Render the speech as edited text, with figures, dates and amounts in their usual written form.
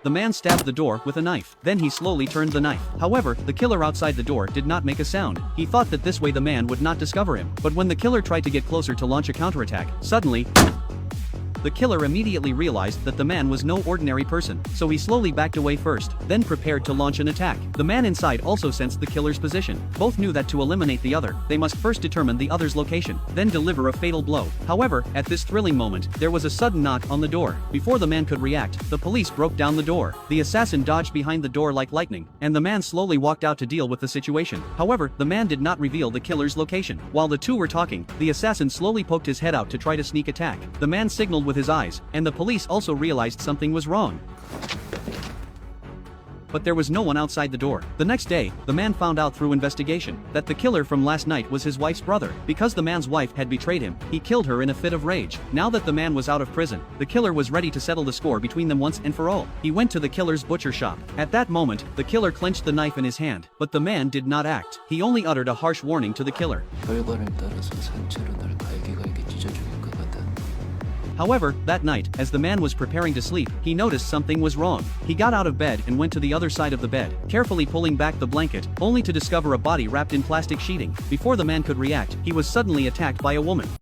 the man stabbed the door with a knife. Then he slowly turned the knife. However, the killer outside the door did not make a sound. He thought that this way the man would not discover him. But when the killer tried to get closer to launch a counterattack, suddenly, the killer immediately realized that the man was no ordinary person, so he slowly backed away first, then prepared to launch an attack. The man inside also sensed the killer's position. Both knew that to eliminate the other, they must first determine the other's location, then deliver a fatal blow. However, at this thrilling moment, there was a sudden knock on the door. Before the man could react, the police broke down the door. The assassin dodged behind the door like lightning, and the man slowly walked out to deal with the situation. However, the man did not reveal the killer's location. While the two were talking, the assassin slowly poked his head out to try to sneak attack. The man signaled with his eyes, and the police also realized something was wrong. But there was no one outside the door. The next day, the man found out through investigation that the killer from last night was his wife's brother. Because the man's wife had betrayed him, he killed her in a fit of rage. Now that the man was out of prison, the killer was ready to settle the score between them once and for all. He went to the killer's butcher shop. At that moment, the killer clenched the knife in his hand, but the man did not act. He only uttered a harsh warning to the killer. 결과를 따라서 산채로 널 갈기갈기 찢어주는 것 같다. However, that night, as the man was preparing to sleep, he noticed something was wrong. He got out of bed and went to the other side of the bed, carefully pulling back the blanket, only to discover a body wrapped in plastic sheeting. Before the man could react, he was suddenly attacked by a woman.